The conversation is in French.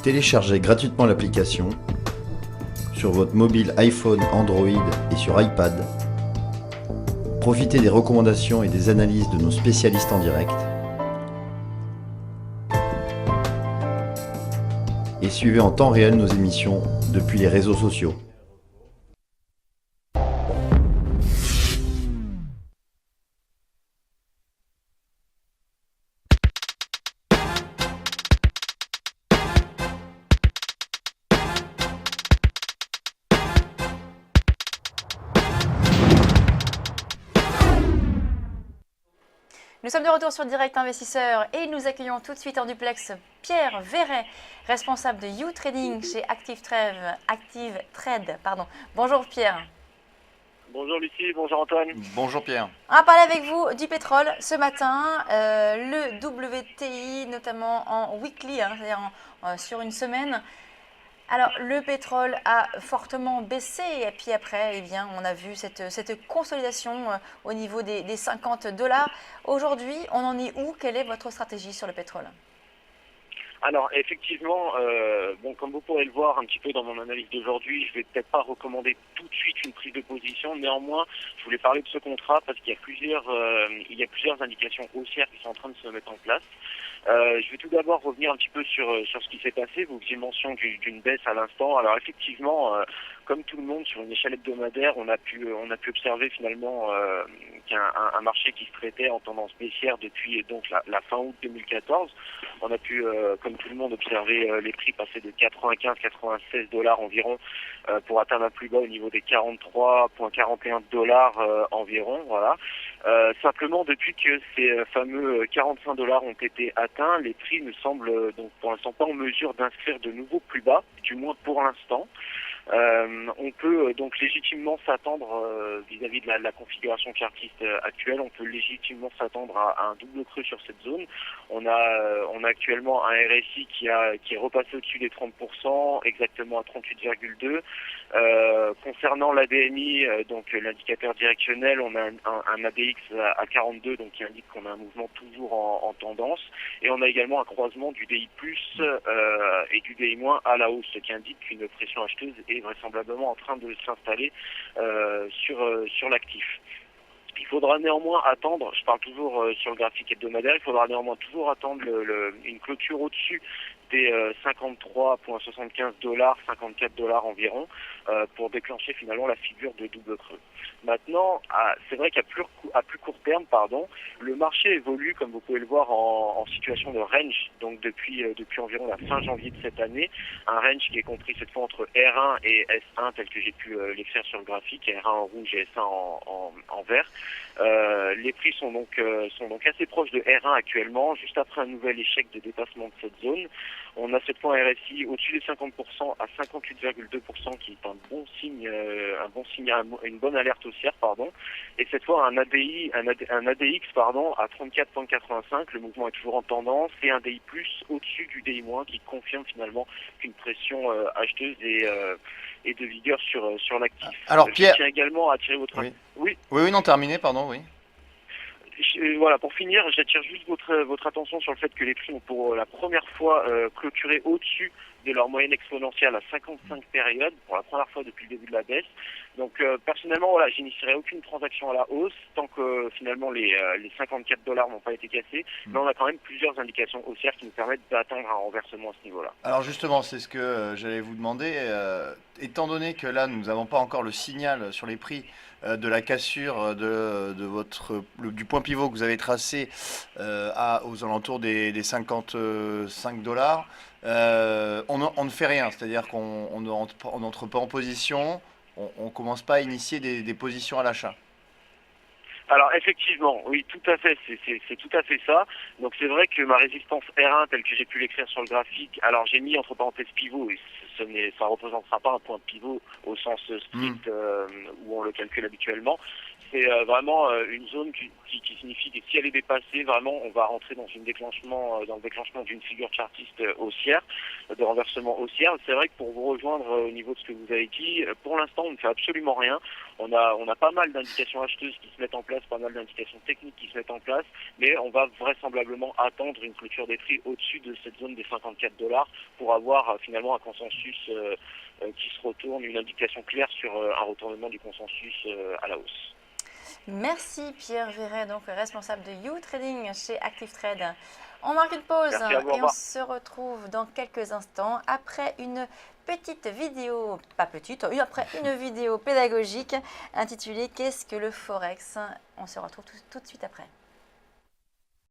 Téléchargez gratuitement l'application sur votre mobile iPhone, Android et sur iPad. Profitez des recommandations et des analyses de nos spécialistes en direct. Et suivez en temps réel nos émissions depuis les réseaux sociaux. Nous sommes de retour sur Direct Investisseur et nous accueillons tout de suite en duplex Pierre Verret, responsable de YouTrading chez Active Trade. Bonjour Pierre. Bonjour Lucie, bonjour Antoine. Bonjour Pierre. On va parler avec vous du pétrole ce matin, le WTI notamment en weekly, c'est-à-dire sur une semaine. Alors, le pétrole a fortement baissé et puis après, on a vu cette consolidation au niveau des 50 $. Aujourd'hui, on en est où? Quelle est votre stratégie sur le pétrole? Alors effectivement, comme vous pourrez le voir un petit peu dans mon analyse d'aujourd'hui, je vais peut-être pas recommander tout de suite une prise de position. Néanmoins, je voulais parler de ce contrat parce qu'il y a plusieurs indications haussières qui sont en train de se mettre en place. Je vais tout d'abord revenir un petit peu sur ce qui s'est passé. Vous faisiez mention d'une baisse à l'instant. Alors effectivement, comme tout le monde sur une échelle hebdomadaire, on a pu observer finalement qu'un marché qui se traitait en tendance baissière depuis donc la fin août 2014. On a pu, comme tout le monde, observer les prix passer de 95-96 $ environ pour atteindre un plus bas au niveau des 43,41 $ environ. Voilà. Simplement, depuis que ces fameux 45 $ ont été atteints, les prix ne semblent donc pour l'instant pas en mesure d'inscrire de nouveaux plus bas, du moins pour l'instant. On peut donc légitimement s'attendre vis-à-vis de la configuration chartiste actuelle, on peut légitimement s'attendre à un double creux sur cette zone. On a actuellement un RSI qui est repassé au-dessus des 30%, exactement à 38,2. Concernant l'ADMI, donc l'indicateur directionnel, on a un ADX à 42, donc qui indique qu'on a un mouvement toujours en tendance, et on a également un croisement du DI+ et du DI- à la hausse, ce qui indique qu'une pression acheteuse est vraisemblablement en train de s'installer sur l'actif. Il faudra néanmoins attendre, je parle toujours sur le graphique hebdomadaire, il faudra néanmoins toujours attendre une clôture au-dessus des 53,75 $, 54 $ environ, pour déclencher finalement la figure de double creux. Maintenant, c'est vrai qu'à plus court terme, le marché évolue, comme vous pouvez le voir, en situation de range, donc depuis environ la fin janvier de cette année, un range qui est compris cette fois entre R1 et S1, tel que j'ai pu l'écrire sur le graphique, R1 en rouge et S1 en vert. Les prix sont donc assez proches de R1 actuellement, juste après un nouvel échec de dépassement de cette zone. On a cette fois un RSI au-dessus des 50% à 58,2%, qui est un bon signe, une bonne alerte haussière, et cette fois un ADX à 34,85, le mouvement est toujours en tendance, et un DI+ au-dessus du DI- qui confirme finalement qu'une pression acheteuse et de vigueur sur l'actif. Alors Pierre, je tiens également à attirer votre... Oui, non, terminé, pardon, oui. Voilà, pour finir, j'attire juste votre attention sur le fait que les prix ont pour la première fois clôturé au-dessus de leur moyenne exponentielle à 55 périodes, pour la première fois depuis le début de la baisse. Donc personnellement, voilà, j'initierai aucune transaction à la hausse tant que finalement les 54 $ n'ont pas été cassés. Mais on a quand même plusieurs indications haussières qui nous permettent d'atteindre un renversement à ce niveau-là. Alors justement, c'est ce que j'allais vous demander. Étant donné que là, nous n'avons pas encore le signal sur les prix de la cassure du point pivot que vous avez tracé aux alentours des 55 $, on ne fait rien. C'est-à-dire qu'on n'entre pas en position, on ne commence pas à initier des positions à l'achat. Alors effectivement, oui, tout à fait, c'est tout à fait ça. Donc c'est vrai que ma résistance R1, telle que j'ai pu l'écrire sur le graphique, alors j'ai mis entre parenthèses pivot, et ça représentera pas un point pivot au sens strict où on le calcule habituellement. C'est vraiment une zone qui signifie que si elle est dépassée, vraiment, on va rentrer dans le déclenchement d'une figure chartiste haussière, de renversement haussière. C'est vrai que pour vous rejoindre au niveau de ce que vous avez dit, pour l'instant, on ne fait absolument rien. On a pas mal d'indications acheteuses qui se mettent en place, pas mal d'indications techniques qui se mettent en place, mais on va vraisemblablement attendre une clôture des prix au-dessus de cette zone des 54 $ pour avoir finalement un consensus qui se retourne, une indication claire sur un retournement du consensus à la hausse. Merci Pierre Verret, donc responsable de You Trading chez Active Trade. On marque une pause Merci à vous, au et on revoir. se retrouve dans quelques instants après une petite vidéo, pas petite, après une vidéo pédagogique intitulée Qu'est-ce que le Forex? On se retrouve tout de suite après.